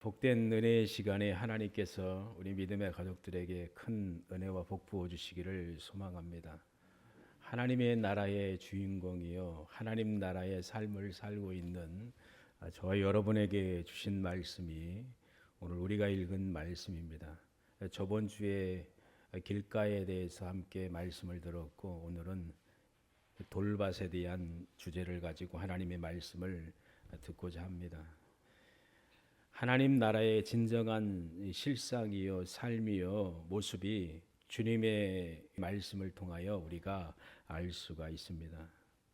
복된 은혜의 시간에 하나님께서 우리 믿음의 가족들에게 큰 은혜와 복 부어 주시기를 소망합니다. 하나님의 나라의 주인공이요 하나님 나라의 삶을 살고 있는 저와 여러분에게 주신 말씀이 오늘 우리가 읽은 말씀입니다. 저번 주에 길가에 대해서 함께 말씀을 들었고, 오늘은 돌밭에 대한 주제를 가지고 하나님의 말씀을 듣고자 합니다. 하나님 나라의 진정한 실상이요 삶이요 모습이 주님의 말씀을 통하여 우리가 알 수가 있습니다.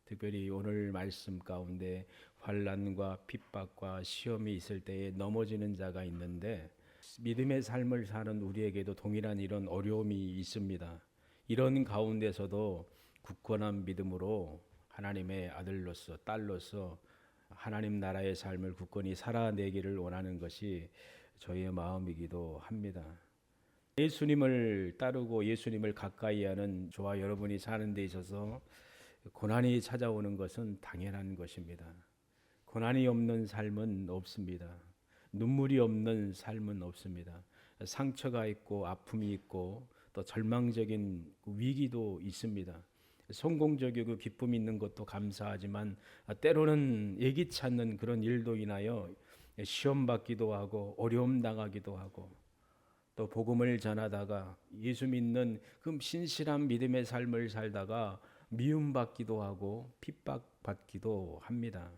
특별히 오늘 말씀 가운데 환난과 핍박과 시험이 있을 때에 넘어지는 자가 있는데, 믿음의 삶을 사는 우리에게도 동일한 이런 어려움이 있습니다. 이런 가운데서도 굳건한 믿음으로 하나님의 아들로서 딸로서 하나님 나라의 삶을 굳건히 살아내기를 원하는 것이 저희의 마음이기도 합니다. 예수님을 따르고 예수님을 가까이 하는 저와 여러분이 사는 데 있어서 고난이 찾아오는 것은 당연한 것입니다. 고난이 없는 삶은 없습니다. 눈물이 없는 삶은 없습니다. 상처가 있고 아픔이 있고 또 절망적인 위기도 있습니다. 성공적이고 기쁨이 있는 것도 감사하지만 때로는 예기치 않는 그런 일도 인하여 시험 받기도 하고 어려움 당하기도 하고, 또 복음을 전하다가 예수 믿는 그 신실한 믿음의 삶을 살다가 미움받기도 하고 핍박받기도 합니다.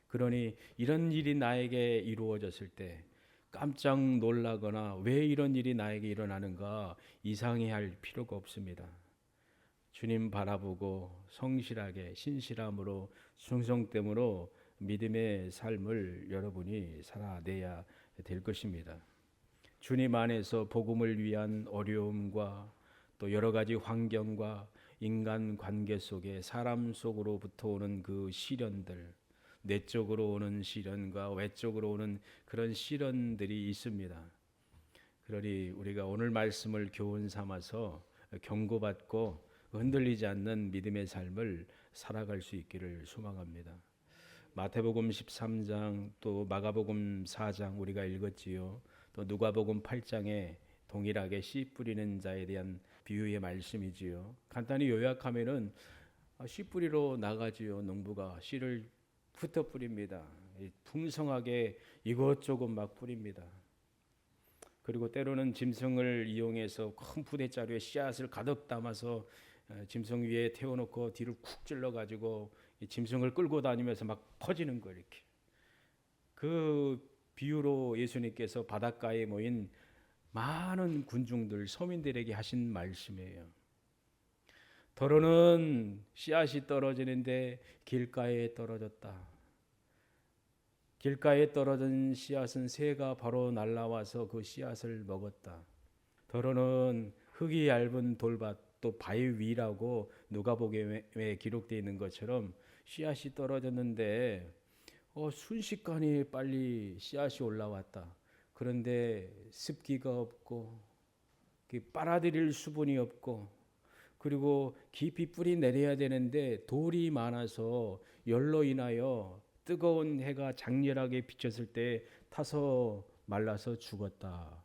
그러니 이런 일이 나에게 이루어졌을 때 깜짝 놀라거나 왜 이런 일이 나에게 일어나는가 이상해할 필요가 없습니다. 주님 바라보고 성실하게 신실함으로 충성됨으로 믿음의 삶을 여러분이 살아내야 될 것입니다. 주님 안에서 복음을 위한 어려움과 또 여러 가지 환경과 인간 관계 속에 사람 속으로부터 오는 그 시련들, 내적으로 오는 시련과 외적으로 오는 그런 시련들이 있습니다. 그러니 우리가 오늘 말씀을 교훈 삼아서 경고받고 흔들리지 않는 믿음의 삶을 살아갈 수 있기를 소망합니다. 마태복음 13장 또 마가복음 4장 우리가 읽었지요. 또 누가복음 8장에 동일하게 씨 뿌리는 자에 대한 비유의 말씀이지요. 간단히 요약하면은 씨 뿌리러 나가지요. 농부가 씨를 흩어 뿌립니다. 풍성하게 이것저것 막 뿌립니다. 그리고 때로는 짐승을 이용해서 큰 부대자루에 씨앗을 가득 담아서 짐승 위에 태워놓고 뒤를 쿡 찔러가지고 짐승을 끌고 다니면서 막 퍼지는 거, 이렇게. 그 비유로 예수님께서 바닷가에 모인 많은 군중들, 서민들에게 하신 말씀이에요. 더러는 씨앗이 떨어지는데 길가에 떨어졌다. 길가에 떨어진 씨앗은 새가 바로 날아와서 그 씨앗을 먹었다. 더러는 흙이 얇은 돌밭, 또 바위 위라고 누가복음에 기록되어 있는 것처럼 씨앗이 떨어졌는데 순식간에 빨리 씨앗이 올라왔다. 그런데 습기가 없고 빨아들일 수분이 없고, 그리고 깊이 뿌리 내려야 되는데 돌이 많아서 열로 인하여 뜨거운 해가 장렬하게 비쳤을 때 타서 말라서 죽었다.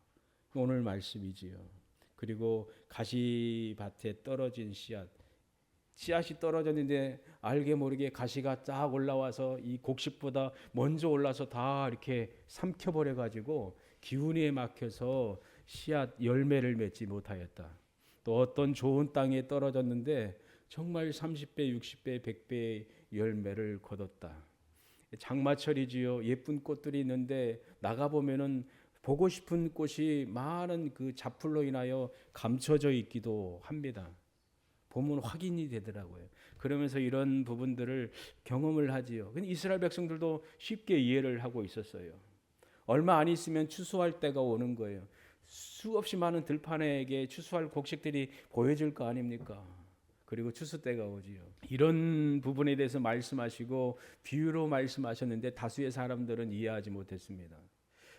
오늘 말씀이지요. 그리고 가시밭에 떨어진 씨앗이 떨어졌는데 알게 모르게 가시가 쫙 올라와서 이 곡식보다 먼저 올라서 다 이렇게 삼켜버려 가지고 기운에 막혀서 씨앗 열매를 맺지 못하였다. 또 어떤 좋은 땅에 떨어졌는데 정말 30배, 60배, 100배의 열매를 거뒀다. 장마철이지요. 예쁜 꽃들이 있는데 나가보면은 보고 싶은 꽃이 많은 그 잡풀로 인하여 감춰져 있기도 합니다. 보면 확인이 되더라고요. 그러면서 이런 부분들을 경험을 하지요. 근데 이스라엘 백성들도 쉽게 이해를 하고 있었어요. 얼마 안 있으면 추수할 때가 오는 거예요. 수없이 많은 들판에게 추수할 곡식들이 보여질 거 아닙니까? 그리고 추수 때가 오지요. 이런 부분에 대해서 말씀하시고 비유로 말씀하셨는데 다수의 사람들은 이해하지 못했습니다.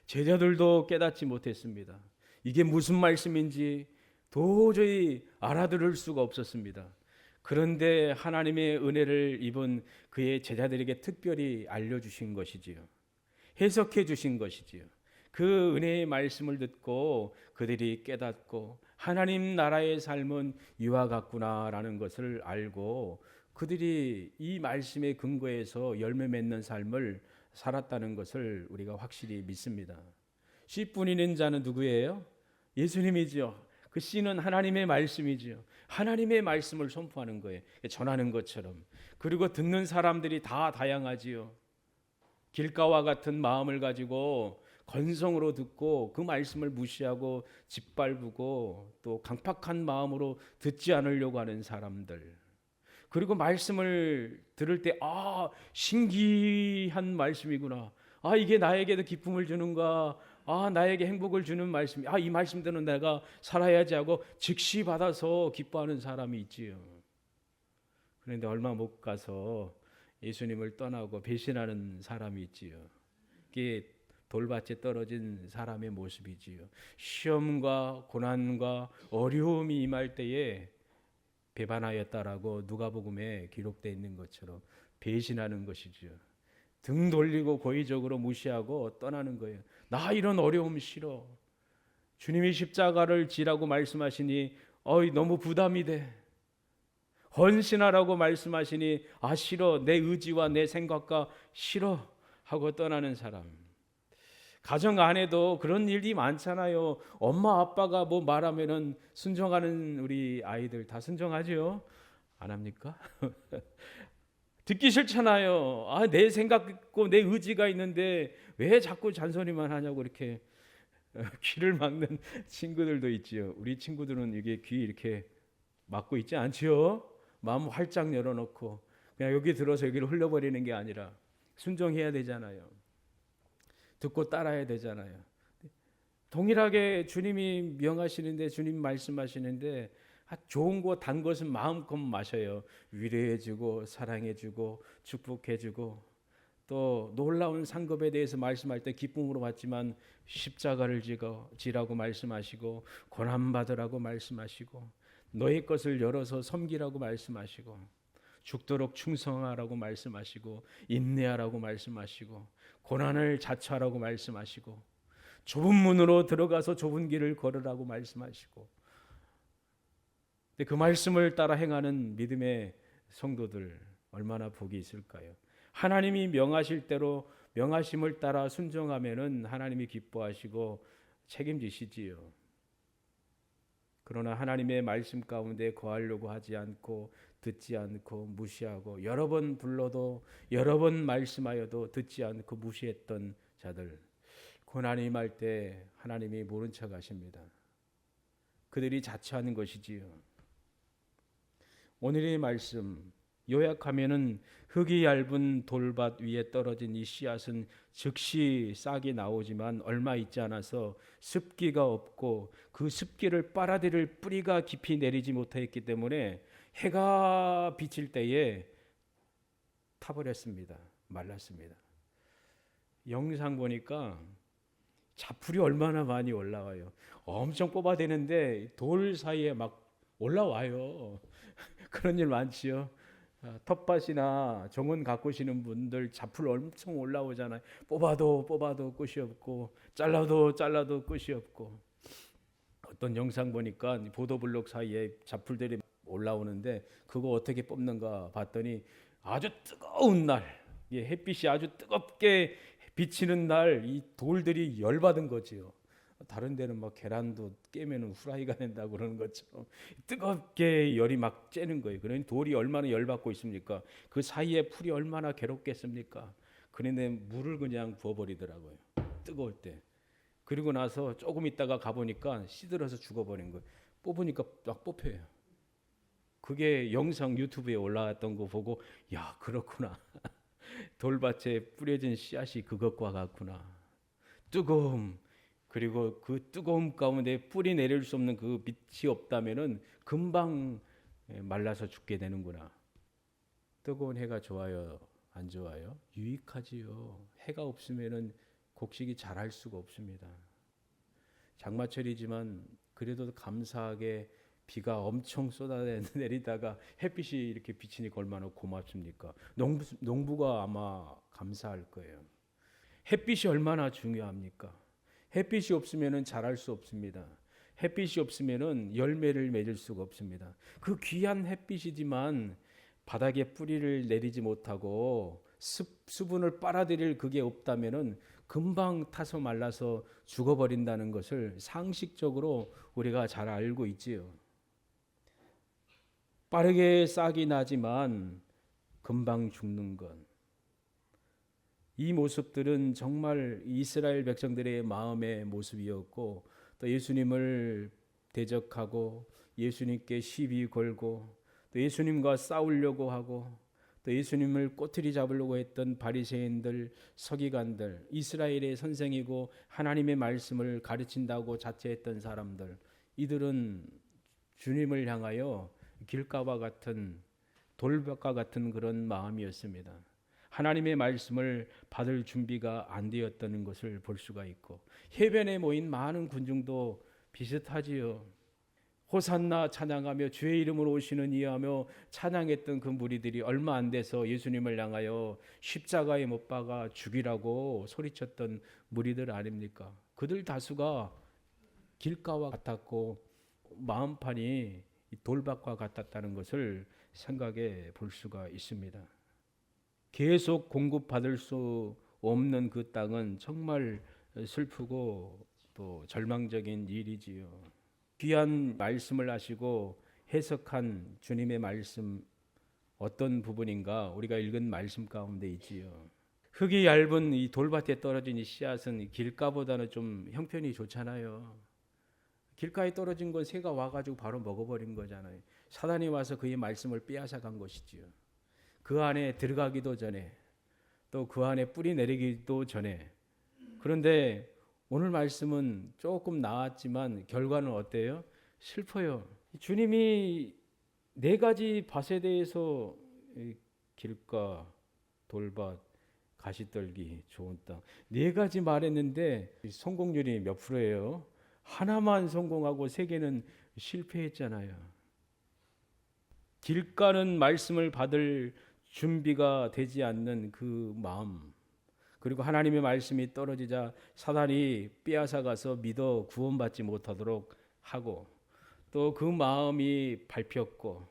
제자들도 깨닫지 못했습니다. 이게 무슨 말씀인지 도저히 알아들을 수가 없었습니다. 그런데 하나님의 은혜를 입은 그의 제자들에게 특별히 알려주신 것이지요. 해석해 주신 것이지요. 그 은혜의 말씀을 듣고 그들이 깨닫고 하나님 나라의 삶은 이와 같구나라는 것을 알고 그들이 이 말씀의 근거에서 열매 맺는 삶을 살았다는 것을 우리가 확실히 믿습니다. 씨 뿌리는 자는 누구예요? 예수님이죠. 그 씨는 하나님의 말씀이죠. 하나님의 말씀을 선포하는 거예요. 전하는 것처럼. 그리고 듣는 사람들이 다 다양하지요. 길가와 같은 마음을 가지고 건성으로 듣고 그 말씀을 무시하고 짓밟고 또 강팍한 마음으로 듣지 않으려고 하는 사람들. 그리고 말씀을 들을 때 신기한 말씀이구나. 이게 나에게도 기쁨을 주는가. 나에게 행복을 주는 말씀. 이 말씀대로 내가 살아야지 하고 즉시 받아서 기뻐하는 사람이 있지요. 그런데 얼마 못 가서 예수님을 떠나고 배신하는 사람이 있지요. 이게 돌밭에 떨어진 사람의 모습이지요. 시험과 고난과 어려움이 임할 때에 배반하였다라고 누가복음에 기록되어 있는 것처럼 배신하는 것이지요. 등 돌리고 고의적으로 무시하고 떠나는 거예요. 나 이런 어려움 싫어. 주님이 십자가를 지라고 말씀하시니 너무 부담이 돼. 헌신하라고 말씀하시니 싫어. 내 의지와 내 생각과 싫어 하고 떠나는 사람. 가정 안에도 그런 일이 많잖아요. 엄마 아빠가 뭐 말하면은 순종하는 우리 아이들 다 순종하죠? 안 합니까? 듣기 싫잖아요. 내 생각 있고 내 의지가 있는데 왜 자꾸 잔소리만 하냐고 이렇게 귀를 막는 친구들도 있지요. 우리 친구들은 이게 귀 이렇게 막고 있지 않지요? 마음 활짝 열어놓고 그냥 여기 들어서 여기를 흘려버리는 게 아니라 순종해야 되잖아요. 듣고 따라야 되잖아요. 동일하게 주님이 명하시는데 주님 말씀하시는데 좋은 거 단 것은 마음껏 마셔요. 위로해주고 사랑해주고 축복해주고 또 놀라운 상급에 대해서 말씀할 때 기쁨으로 받지만 십자가를 지라고 말씀하시고 고난받으라고 말씀하시고 너의 것을 열어서 섬기라고 말씀하시고 죽도록 충성하라고 말씀하시고 인내하라고 말씀하시고 고난을 자처하라고 말씀하시고 좁은 문으로 들어가서 좁은 길을 걸으라고 말씀하시고 그 말씀을 따라 행하는 믿음의 성도들 얼마나 복이 있을까요? 하나님이 명하실 대로 명하심을 따라 순종하면은 하나님이 기뻐하시고 책임지시지요. 그러나 하나님의 말씀 가운데 거하려고 하지 않고 듣지 않고 무시하고 여러 번 불러도 여러 번 말씀하여도 듣지 않고 무시했던 자들 고난이 임할 때 하나님이 모른 척 하십니다. 그들이 자처하는 것이지요. 오늘의 말씀 요약하면은 흙이 얇은 돌밭 위에 떨어진 이 씨앗은 즉시 싹이 나오지만 얼마 있지 않아서 습기가 없고 그 습기를 빨아들일 뿌리가 깊이 내리지 못했기 때문에 해가 비칠 때에 타버렸습니다. 말랐습니다. 영상 보니까 자풀이 얼마나 많이 올라와요. 엄청 뽑아대는데 돌 사이에 막 올라와요. 그런 일 많지요. 텃밭이나 정원 가꾸시는 분들 자풀 엄청 올라오잖아요. 뽑아도 끝이 없고 잘라도 끝이 없고 어떤 영상 보니까 보도블록 사이에 자풀들이 올라오는데 그거 어떻게 뽑는가 봤더니 아주 뜨거운 날 햇빛이 아주 뜨겁게 비치는 날 이 돌들이 열받은 거지요. 다른 데는 막 계란도 깨면은 후라이가 된다고 그러는 것처럼 뜨겁게 열이 막 쬐는 거예요. 그러니 돌이 얼마나 열받고 있습니까? 그 사이에 풀이 얼마나 괴롭겠습니까? 그런데 물을 그냥 부어버리더라고요. 뜨거울 때. 그리고 나서 조금 있다가 가보니까 시들어서 죽어버린 거예요. 뽑으니까 막 뽑혀요. 그게 영상 유튜브에 올라왔던 거 보고 야 그렇구나. 돌밭에 뿌려진 씨앗이 그것과 같구나. 뜨거움 그리고 그 뜨거움 가운데 뿌리 내릴 수 없는 그 빛이 없다면은 금방 말라서 죽게 되는구나. 뜨거운 해가 좋아요? 안 좋아요? 유익하지요. 해가 없으면은 곡식이 자랄 수가 없습니다. 장마철이지만 그래도 감사하게 비가 엄청 쏟아내리다가 햇빛이 이렇게 비치니까 얼마나 고맙습니까? 농부가 아마 감사할 거예요. 햇빛이 얼마나 중요합니까? 햇빛이 없으면은 자랄 수 없습니다. 햇빛이 없으면은 열매를 맺을 수가 없습니다. 그 귀한 햇빛이지만 바닥에 뿌리를 내리지 못하고 수분을 빨아들일 그게 없다면은 금방 타서 말라서 죽어버린다는 것을 상식적으로 우리가 잘 알고 있지요. 빠르게 싹이 나지만 금방 죽는 것. 이 모습들은 정말 이스라엘 백성들의 마음의 모습이었고, 또 예수님을 대적하고 예수님께 시비 걸고 또 예수님과 싸우려고 하고 또 예수님을 꼬투리 잡으려고 했던 바리새인들, 서기관들, 이스라엘의 선생이고 하나님의 말씀을 가르친다고 자처했던 사람들, 이들은 주님을 향하여 길가와 같은 돌밭과 같은 그런 마음이었습니다. 하나님의 말씀을 받을 준비가 안 되었다는 것을 볼 수가 있고, 해변에 모인 많은 군중도 비슷하지요. 호산나 찬양하며 주의 이름으로 오시는 이하며 찬양했던 그 무리들이 얼마 안 돼서 예수님을 향하여 십자가에 못 박아 죽이라고 소리쳤던 무리들 아닙니까? 그들 다수가 길가와 같았고 마음판이 돌밭과 같았다는 것을 생각해 볼 수가 있습니다. 계속 공급받을 수 없는 그 땅은 정말 슬프고 또 절망적인 일이지요. 귀한 말씀을 하시고 해석한 주님의 말씀 어떤 부분인가 우리가 읽은 말씀 가운데 있지요. 흙이 얇은 이 돌밭에 떨어진 이 씨앗은 길가보다는 좀 형편이 좋잖아요. 길가에 떨어진 건 새가 와가지고 바로 먹어버린 거잖아요. 사단이 와서 그의 말씀을 빼앗아간 것이지요. 그 안에 들어가기도 전에 또 그 안에 뿌리 내리기도 전에. 그런데 오늘 말씀은 조금 나았지만 결과는 어때요? 슬퍼요. 주님이 네 가지 밭에 대해서 길가, 돌밭, 가시떨기, 좋은 땅 네 가지 말했는데 성공률이 몇 프로예요? 하나만 성공하고 세 개는 실패했잖아요. 길가는 말씀을 받을 준비가 되지 않는 그 마음, 그리고 하나님의 말씀이 떨어지자 사단이 빼앗아가서 믿어 구원받지 못하도록 하고, 또 그 마음이 밟혔고,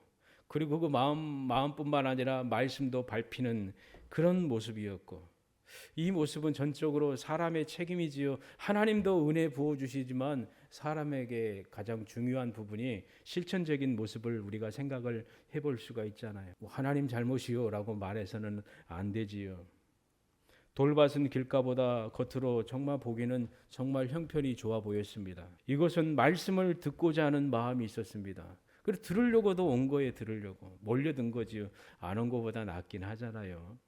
그리고 그 마음뿐만 아니라 말씀도 밟히는 그런 모습이었고, 이 모습은 전적으로 사람의 책임이지요. 하나님도 은혜 부어주시지만 사람에게 가장 중요한 부분이 실천적인 모습을 우리가 생각을 해볼 수가 있잖아요. 하나님 잘못이요 라고 말해서는 안 되지요. 돌밭은 길가보다 겉으로 정말 보기는 정말 형편이 좋아 보였습니다. 이것은 말씀을 듣고자 하는 마음이 있었습니다. 그래서 들으려고도 온 거예요. 들으려고 몰려든 거지요. 안 온 거보다 낫긴 하잖아요.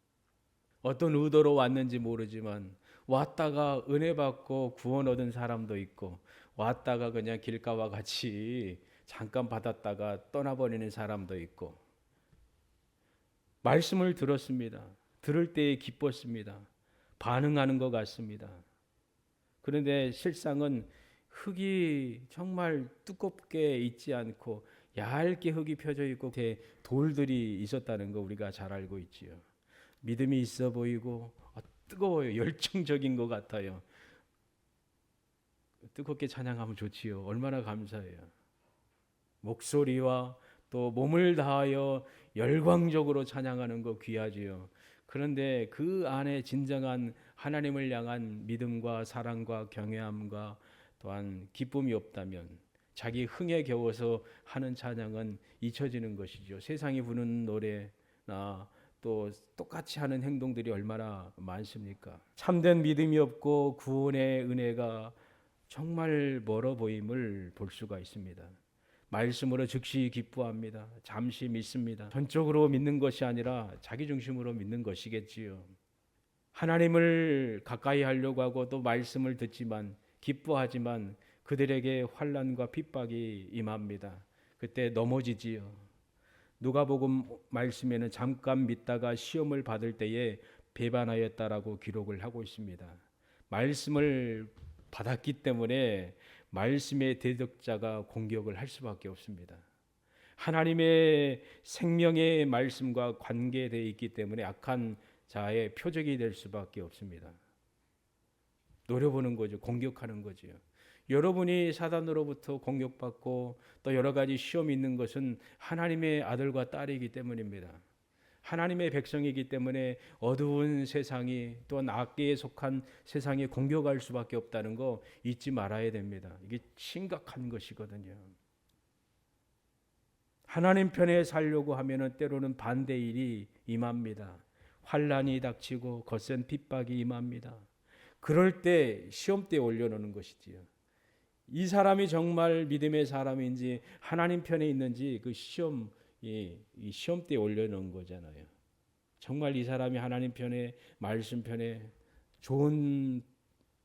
어떤 의도로 왔는지 모르지만 왔다가 은혜 받고 구원 얻은 사람도 있고, 왔다가 그냥 길가와 같이 잠깐 받았다가 떠나버리는 사람도 있고, 말씀을 들었습니다. 들을 때에 기뻤습니다. 반응하는 것 같습니다. 그런데 실상은 흙이 정말 두껍게 있지 않고 얇게 흙이 펴져 있고 돌들이 있었다는 거 우리가 잘 알고 있지요. 믿음이 있어 보이고 뜨거워요. 열정적인 것 같아요. 뜨겁게 찬양하면 좋지요. 얼마나 감사해요. 목소리와 또 몸을 다하여 열광적으로 찬양하는 거 귀하지요. 그런데 그 안에 진정한 하나님을 향한 믿음과 사랑과 경외함과 또한 기쁨이 없다면 자기 흥에 겨워서 하는 찬양은 잊혀지는 것이죠. 세상이 부르는 노래나 또 똑같이 하는 행동들이 얼마나 많습니까? 참된 믿음이 없고 구원의 은혜가 정말 멀어 보임을 볼 수가 있습니다. 말씀으로 즉시 기뻐합니다. 잠시 믿습니다. 전적으로 믿는 것이 아니라 자기 중심으로 믿는 것이겠지요. 하나님을 가까이 하려고 하고 또 말씀을 듣지만 기뻐하지만 그들에게 환난과 핍박이 임합니다. 그때 넘어지지요. 누가복음 말씀에는 잠깐 믿다가 시험을 받을 때에 배반하였다라고 기록을 하고 있습니다. 말씀을 받았기 때문에 말씀의 대적자가 공격을 할 수밖에 없습니다. 하나님의 생명의 말씀과 관계되어 있기 때문에 악한 자의 표적이 될 수밖에 없습니다. 노려보는 거죠. 공격하는 거죠. 여러분이 사단으로부터 공격받고 또 여러 가지 시험이 있는 것은 하나님의 아들과 딸이기 때문입니다. 하나님의 백성이기 때문에 어두운 세상이 또 악계에 속한 세상에 공격할 수밖에 없다는 거 잊지 말아야 됩니다. 이게 심각한 것이거든요. 하나님 편에 살려고 하면은 때로는 반대일이 임합니다. 환란이 닥치고 거센 핍박이 임합니다. 그럴 때 시험 때 올려놓는 것이지요. 이 사람이 정말 믿음의 사람인지 하나님 편에 있는지 그 이 시험 때 올려놓은 거잖아요. 정말 이 사람이 하나님 편에 말씀 편에 좋은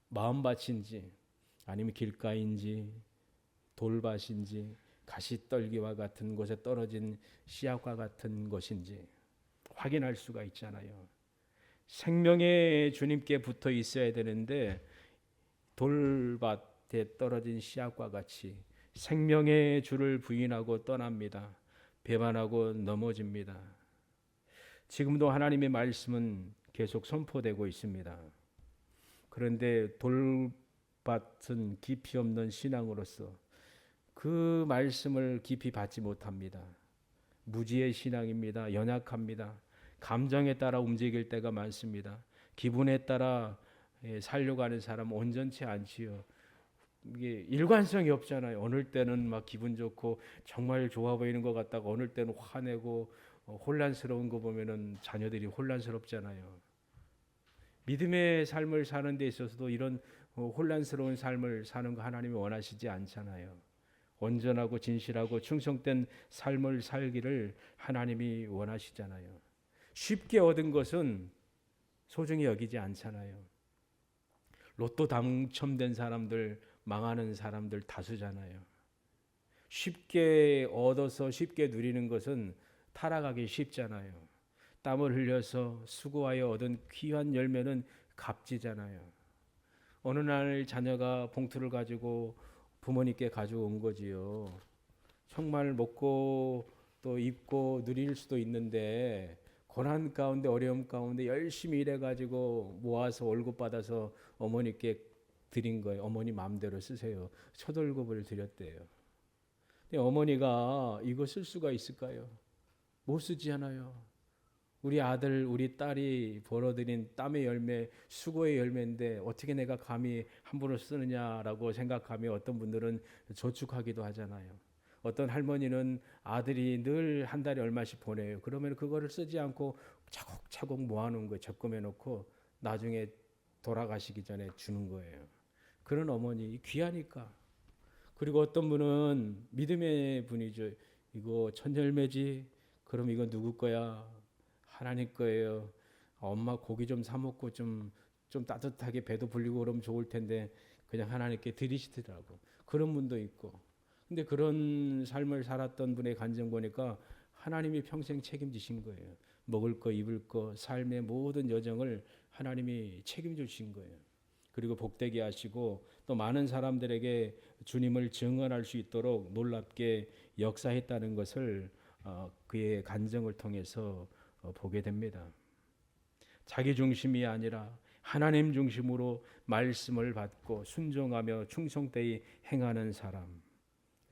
마음밭인지 아니면 길가인지 돌밭인지 가시떨기와 같은 곳에 떨어진 씨앗과 같은 것인지 확인할 수가 있잖아요. 생명의 주님께 붙어 있어야 되는데 돌밭에 떨어진 씨앗과 같이 생명의 주를 부인하고 떠납니다. 배반하고 넘어집니다. 지금도 하나님의 말씀은 계속 선포되고 있습니다. 그런데 돌밭은 깊이 없는 신앙으로서 그 말씀을 깊이 받지 못합니다. 무지의 신앙입니다. 연약합니다. 감정에 따라 움직일 때가 많습니다. 기분에 따라 살려고 하는 사람은 온전치 않지요. 이게 일관성이 없잖아요. 어느 때는 막 기분 좋고 정말 좋아 보이는 것 같다가 어느 때는 화내고 혼란스러운 거 보면은 자녀들이 혼란스럽잖아요. 믿음의 삶을 사는 데 있어서도 이런 혼란스러운 삶을 사는 거 하나님이 원하시지 않잖아요. 온전하고 진실하고 충성된 삶을 살기를 하나님이 원하시잖아요. 쉽게 얻은 것은 소중히 여기지 않잖아요. 로또 당첨된 사람들, 망하는 사람들 다수잖아요. 쉽게 얻어서 쉽게 누리는 것은 타락하기 쉽잖아요. 땀을 흘려서 수고하여 얻은 귀한 열매는 값지잖아요. 어느 날 자녀가 봉투를 가지고 부모님께 가져온 거지요. 정말 먹고 또 입고 누릴 수도 있는데 고난 가운데 어려움 가운데 열심히 일해가지고 모아서 월급 받아서 어머니께 드린 거예요. 어머니 마음대로 쓰세요. 초월급을 드렸대요. 근데 어머니가 이거 쓸 수가 있을까요? 못 쓰지 않아요. 우리 아들, 우리 딸이 벌어들인 땀의 열매, 수고의 열매인데 어떻게 내가 감히 함부로 쓰느냐라고 생각하며 어떤 분들은 저축하기도 하잖아요. 어떤 할머니는 아들이 늘 한 달에 얼마씩 보내요. 그러면 그거를 쓰지 않고 차곡차곡 모아놓은 거예요. 적금해 놓고 나중에 돌아가시기 전에 주는 거예요. 그런 어머니 귀하니까. 그리고 어떤 분은 믿음의 분이죠. 이거 천열매지? 그럼 이거 누구 거야? 하나님 거예요. 엄마 고기 좀 사 먹고 좀 따뜻하게 배도 불리고 그러면 좋을 텐데 그냥 하나님께 드리시더라고. 그런 분도 있고. 근데 그런 삶을 살았던 분의 간증 보니까 하나님이 평생 책임지신 거예요. 먹을 거, 입을 거, 삶의 모든 여정을 하나님이 책임져 주신 거예요. 그리고 복되게 하시고 또 많은 사람들에게 주님을 증언할 수 있도록 놀랍게 역사했다는 것을 그의 간증을 통해서 보게 됩니다. 자기 중심이 아니라 하나님 중심으로 말씀을 받고 순종하며 충성되이 행하는 사람,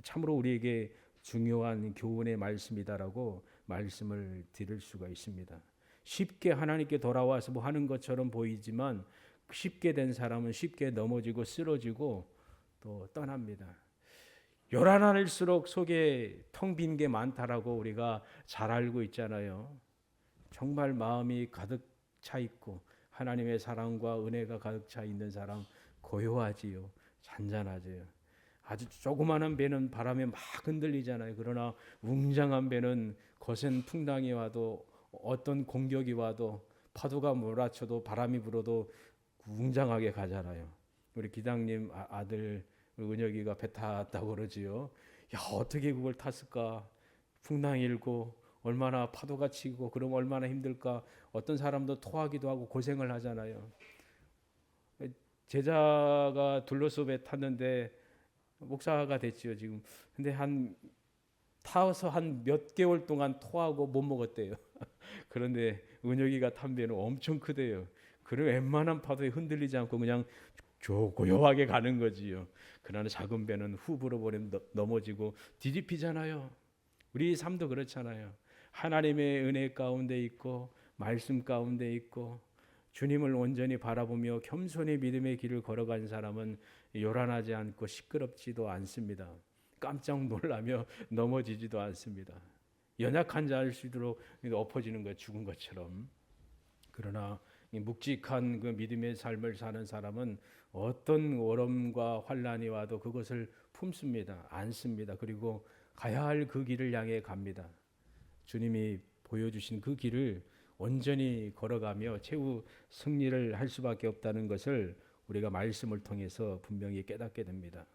참으로 우리에게 중요한 교훈의 말씀이다라고 말씀을 드릴 수가 있습니다. 쉽게 하나님께 돌아와서 뭐 하는 것처럼 보이지만 쉽게 된 사람은 쉽게 넘어지고 쓰러지고 또 떠납니다. 요란할수록 속에 텅 빈 게 많다라고 우리가 잘 알고 있잖아요. 정말 마음이 가득 차 있고 하나님의 사랑과 은혜가 가득 차 있는 사람 고요하지요. 잔잔하지요. 아주 조그마한 배는 바람에 막 흔들리잖아요. 그러나 웅장한 배는 거센 풍랑이 와도 어떤 공격이 와도 파도가 몰아쳐도 바람이 불어도 웅장하게 가잖아요. 우리 기장님 아들 은혁이가 배 탔다고 그러지요. 야, 어떻게 그걸 탔을까? 풍랑이 일고 얼마나 파도가 치고 그럼 얼마나 힘들까? 어떤 사람도 토하기도 하고 고생을 하잖아요. 제자가 둘러서 배 탔는데 목사가 됐지요 지금. 근데 타서 한 몇 개월 동안 토하고 못 먹었대요. 그런데 은혁이가 탄 배는 엄청 크대요. 그래 웬만한 파도에 흔들리지 않고 그냥 고요하게 가는 거지요. 그러나 작은 배는 후 불어버리면 넘어지고 뒤집히잖아요. 우리 삶도 그렇잖아요. 하나님의 은혜 가운데 있고 말씀 가운데 있고 주님을 온전히 바라보며 겸손히 믿음의 길을 걸어간 사람은 요란하지 않고 시끄럽지도 않습니다. 깜짝 놀라며 넘어지지도 않습니다. 연약한 자일수록 엎어지는 것, 죽은 것처럼. 그러나 묵직한 그 믿음의 삶을 사는 사람은 어떤 어려움과 환난이 와도 그것을 품습니다. 안습니다. 그리고 가야 할 그 길을 향해 갑니다. 주님이 보여주신 그 길을 온전히 걸어가며 최후 승리를 할 수밖에 없다는 것을 우리가 말씀을 통해서 분명히 깨닫게 됩니다.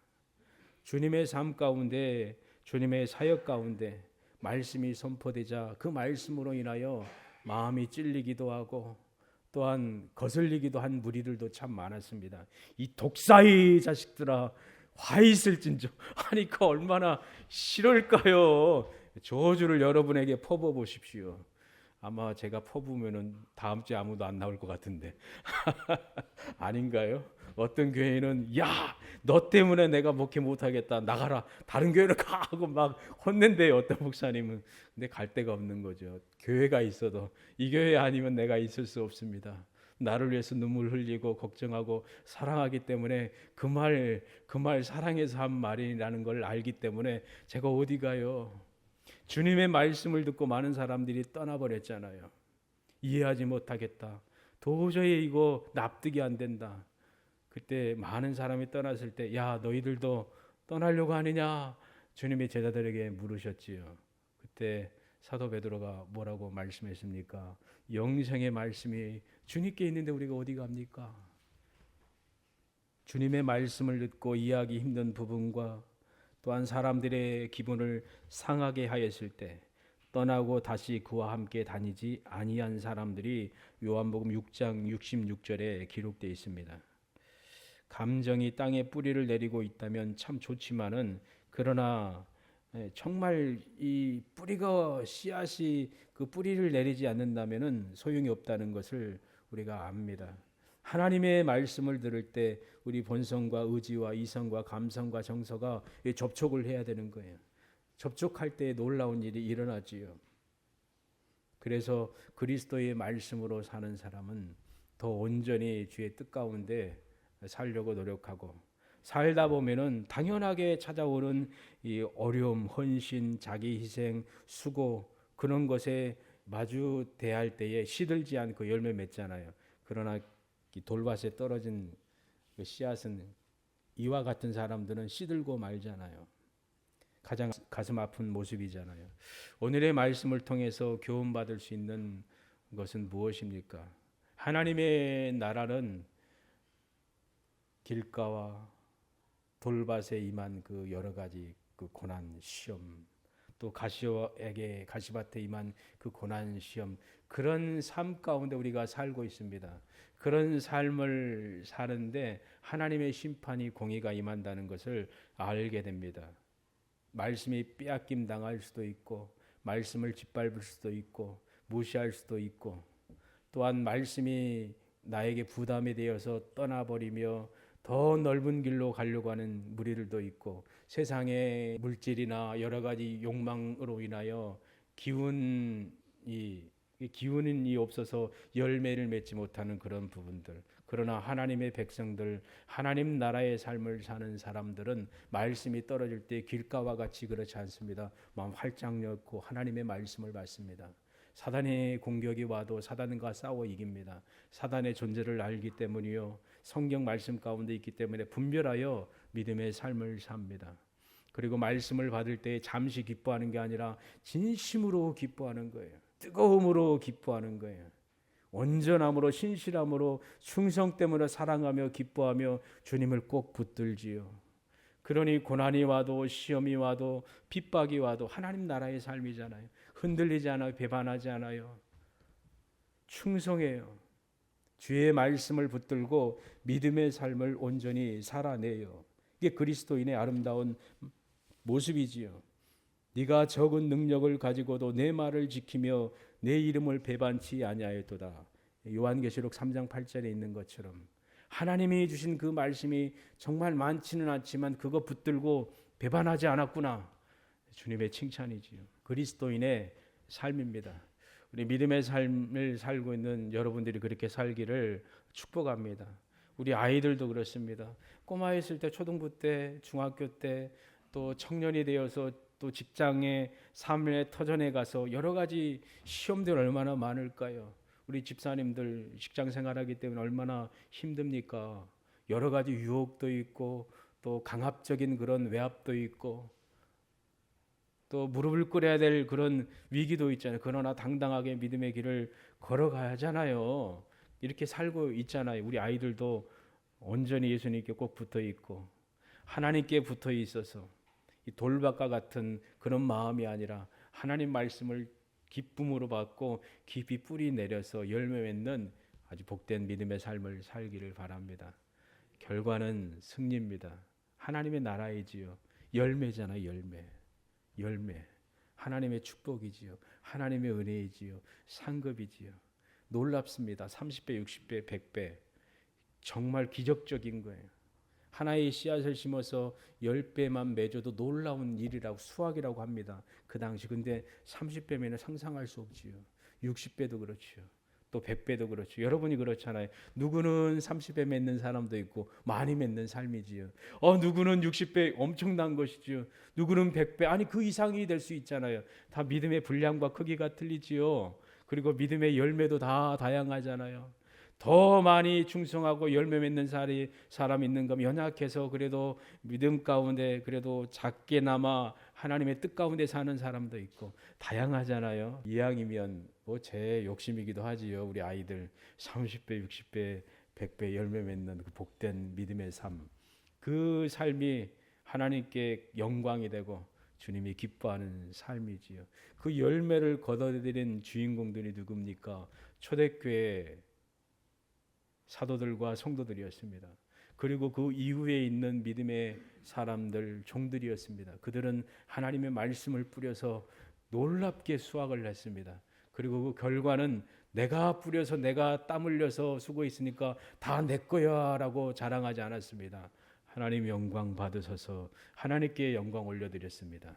주님의 삶 가운데, 주님의 사역 가운데 말씀이 선포되자 그 말씀으로 인하여 마음이 찔리기도 하고 또한 거슬리기도 한 무리들도 참 많았습니다. 이 독사의 자식들아 화 있을진저. 아니 그 얼마나 싫을까요? 저주를 여러분에게 퍼부어 보십시오. 아마 제가 퍼부으면은 다음 주에 아무도 안 나올 것 같은데 아닌가요? 어떤 교회는 야, 너 때문에 내가 목회 못하겠다, 나가라, 다른 교회로 가 하고 막 혼낸대요. 어떤 목사님은. 근데 갈 데가 없는 거죠. 교회가 있어도 이 교회 아니면 내가 있을 수 없습니다. 나를 위해서 눈물 흘리고 걱정하고 사랑하기 때문에 그 말 사랑해서 한 말이라는 걸 알기 때문에 제가 어디 가요? 주님의 말씀을 듣고 많은 사람들이 떠나버렸잖아요. 이해하지 못하겠다. 도저히 이거 납득이 안 된다. 그때 많은 사람이 떠났을 때, 야, 너희들도 떠나려고 하느냐? 주님이 제자들에게 물으셨지요. 그때 사도 베드로가 뭐라고 말씀했습니까? 영생의 말씀이 주님께 있는데 우리가 어디 갑니까? 주님의 말씀을 듣고 이해하기 힘든 부분과 또한 사람들의 기분을 상하게 하였을 때 떠나고 다시 그와 함께 다니지 아니한 사람들이 요한복음 6장 66절에 기록되어 있습니다. 감정이 땅에 뿌리를 내리고 있다면 참 좋지만은 그러나 정말 이 뿌리가 씨앗이 그 뿌리를 내리지 않는다면은 소용이 없다는 것을 우리가 압니다. 하나님의 말씀을 들을 때 우리 본성과 의지와 이성과 감성과 정서가 접촉을 해야 되는 거예요. 접촉할 때 놀라운 일이 일어나지요. 그래서 그리스도의 말씀으로 사는 사람은 더 온전히 주의 뜻 가운데 살려고 노력하고 살다 보면은 당연하게 찾아오는 이 어려움, 헌신, 자기 희생, 수고 그런 것에 마주 대할 때에 시들지 않고 열매 맺잖아요. 그러나 이 돌밭에 떨어진 그 씨앗은 이와 같은 사람들은 시들고 말잖아요. 가장 가슴 아픈 모습이잖아요. 오늘의 말씀을 통해서 교훈받을 수 있는 것은 무엇입니까? 하나님의 나라는 길가와 돌밭에 임한 그 여러 가지 그 고난 시험, 또 가시밭에 임한 그 고난 시험, 그런 삶 가운데 우리가 살고 있습니다. 그런 삶을 사는데 하나님의 심판이 공의가 임한다는 것을 알게 됩니다. 말씀이 빼앗김 당할 수도 있고 말씀을 짓밟을 수도 있고 무시할 수도 있고 또한 말씀이 나에게 부담이 되어서 떠나버리며 더 넓은 길로 가려고 하는 무리들도 있고 세상의 물질이나 여러 가지 욕망으로 인하여 기운이 없어서 열매를 맺지 못하는 그런 부분들. 그러나 하나님의 백성들, 하나님 나라의 삶을 사는 사람들은 말씀이 떨어질 때 길가와 같이 그렇지 않습니다. 마음 활짝 열고 하나님의 말씀을 받습니다. 사단의 공격이 와도 사단과 싸워 이깁니다. 사단의 존재를 알기 때문이요. 성경 말씀 가운데 있기 때문에 분별하여 믿음의 삶을 삽니다. 그리고 말씀을 받을 때 잠시 기뻐하는 게 아니라 진심으로 기뻐하는 거예요. 뜨거움으로 기뻐하는 거예요. 온전함으로 신실함으로 충성됨으로 사랑하며 기뻐하며 주님을 꼭 붙들지요. 그러니 고난이 와도 시험이 와도 핍박이 와도 하나님 나라의 삶이잖아요. 흔들리지 않아요. 배반하지 않아요. 충성해요. 주의 말씀을 붙들고 믿음의 삶을 온전히 살아내요. 이게 그리스도인의 아름다운 모습이지요. 네가 적은 능력을 가지고도 내 말을 지키며 내 이름을 배반치 아니하였도다. 요한계시록 3장 8절에 있는 것처럼 하나님이 주신 그 말씀이 정말 많지는 않지만 그거 붙들고 배반하지 않았구나. 주님의 칭찬이지요. 그리스도인의 삶입니다. 우리 믿음의 삶을 살고 있는 여러분들이 그렇게 살기를 축복합니다. 우리 아이들도 그렇습니다. 꼬마였을 때, 초등부 때, 중학교 때, 또 청년이 되어서 또 직장의 삶의 터전에 가서 여러 가지 시험들 얼마나 많을까요? 우리 집사님들 직장 생활하기 때문에 얼마나 힘듭니까? 여러 가지 유혹도 있고 또 강압적인 그런 외압도 있고 또 무릎을 꿇어야 될 그런 위기도 있잖아요. 그러나 당당하게 믿음의 길을 걸어가야 하잖아요. 이렇게 살고 있잖아요. 우리 아이들도 온전히 예수님께 꼭 붙어 있고 하나님께 붙어 있어서 이 돌밭과 같은 그런 마음이 아니라 하나님 말씀을 기쁨으로 받고 깊이 뿌리 내려서 열매 맺는 아주 복된 믿음의 삶을 살기를 바랍니다. 결과는 승리입니다. 하나님의 나라이지요. 열매잖아요. 열매. 하나님의 축복이지요. 하나님의 은혜이지요. 상급이지요. 놀랍습니다. 30배, 60배, 100배. 정말 기적적인 거예요. 하나의 씨앗을 심어서 10배만 맺어도 놀라운 일이라고 수확이라고 합니다. 그 당시. 근데 30배면 상상할 수 없지요. 60배도 그렇지요. 또 100배도 그렇죠. 여러분이 그렇잖아요. 누구는 30배 맺는 사람도 있고 많이 맺는 삶이지요. 누구는 60배 엄청난 것이지요. 누구는 100배 아니 그 이상이 될 수 있잖아요. 다 믿음의 분량과 크기가 틀리지요. 그리고 믿음의 열매도 다 다양하잖아요. 더 많이 충성하고 열매 맺는 사람이 있는 건 연약해서 그래도 믿음 가운데 그래도 작게나마 하나님의 뜻 가운데 사는 사람도 있고 다양하잖아요. 이왕이면 뭐 제 욕심이기도 하지요. 우리 아이들 30배, 60배, 100배 열매 맺는 그 복된 믿음의 삶. 그 삶이 하나님께 영광이 되고 주님이 기뻐하는 삶이지요. 그 열매를 거둬들인 주인공들이 누굽니까? 초대교회 사도들과 성도들이었습니다. 그리고 그 이후에 있는 믿음의 사람들, 종들이었습니다. 그들은 하나님의 말씀을 뿌려서 놀랍게 수확을 했습니다. 그리고 그 결과는 내가 뿌려서 내가 땀 흘려서 수고했으니까 다 내 거야 라고 자랑하지 않았습니다. 하나님 영광 받으셔서 하나님께 영광 올려드렸습니다.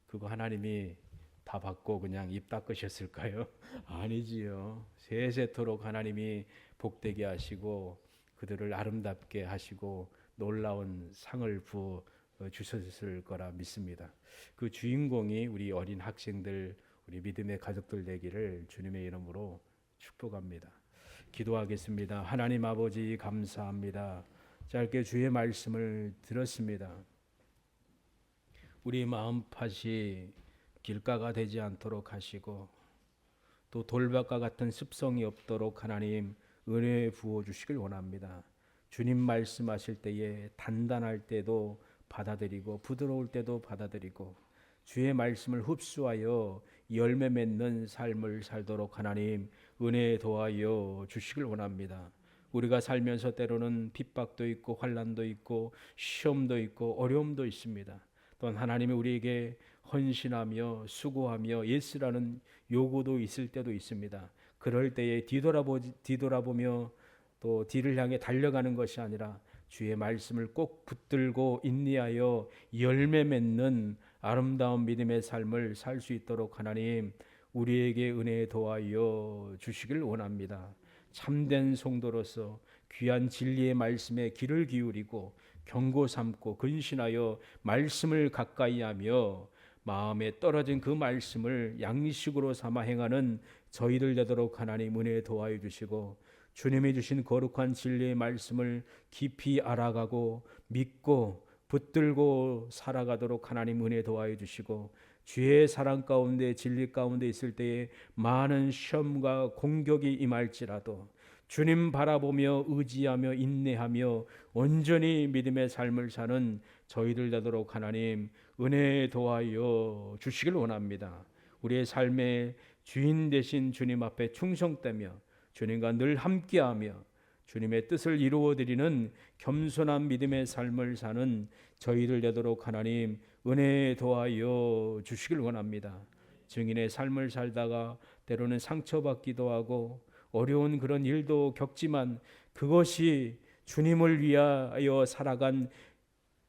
그거 하나님이 다 받고 그냥 입 닦으셨을까요? 아니지요. 세세토록 하나님이 복되게 하시고 그들을 아름답게 하시고 놀라운 상을 부어 주셨을 거라 믿습니다. 그 주인공이 우리 어린 학생들, 우리 믿음의 가족들 되기를 주님의 이름으로 축복합니다. 기도하겠습니다. 하나님 아버지 감사합니다. 짧게 주의 말씀을 들었습니다. 우리 마음팥이 길가가 되지 않도록 하시고 또 돌밭과 같은 습성이 없도록 하나님 은혜 부어 주시길 원합니다. 주님 말씀하실 때에 단단할 때도 받아들이고 부드러울 때도 받아들이고 주의 말씀을 흡수하여 열매 맺는 삶을 살도록 하나님 은혜 도와여 주시길 원합니다. 우리가 살면서 때로는 핍박도 있고 환난도 있고 시험도 있고 어려움도 있습니다. 또한 하나님이 우리에게 헌신하며 수고하며 예스라는 요구도 있을 때도 있습니다. 그럴 때에 뒤돌아보며 또 뒤를 향해 달려가는 것이 아니라 주의 말씀을 꼭 붙들고 인내하여 열매 맺는 아름다운 믿음의 삶을 살 수 있도록 하나님 우리에게 은혜 도와여 주시길 원합니다. 참된 성도로서 귀한 진리의 말씀에 귀를 기울이고 경고 삼고 근신하여 말씀을 가까이하며 마음에 떨어진 그 말씀을 양식으로 삼아 행하는 저희들 되도록 하나님 은혜 도와여 주시고 주님이 주신 거룩한 진리의 말씀을 깊이 알아가고 믿고 붙들고 살아가도록 하나님 은혜 도와여 주시고 주의 사랑 가운데 진리 가운데 있을 때에 많은 시험과 공격이 임할지라도 주님 바라보며 의지하며 인내하며 온전히 믿음의 삶을 사는 저희들 되도록 하나님 은혜 도와여 주시길 원합니다. 우리의 삶의 주인 되신 주님 앞에 충성되며 주님과 늘 함께하며 주님의 뜻을 이루어드리는 겸손한 믿음의 삶을 사는 저희들 되도록 하나님 은혜 도와여 주시길 원합니다. 증인의 삶을 살다가 때로는 상처받기도 하고 어려운 그런 일도 겪지만 그것이 주님을 위하여 살아간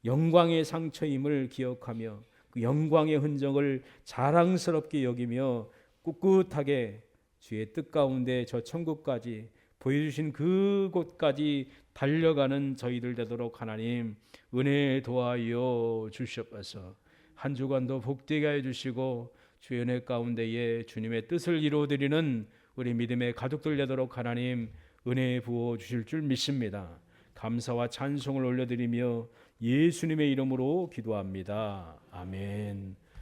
영광의 상처임을 기억하며 그 영광의 흔적을 자랑스럽게 여기며 꿋꿋하게 주의 뜻 가운데 저 천국까지 보여주신 그곳까지 달려가는 저희들 되도록 하나님 은혜 도와여 주시옵소서. 한 주간도 복되게 해 주시고 주의 은혜 가운데에 주님의 뜻을 이루어드리는 우리 믿음의 가족들 되도록 하나님 은혜 부어 주실 줄 믿습니다. 감사와 찬송을 올려드리며 예수님의 이름으로 기도합니다. 아멘.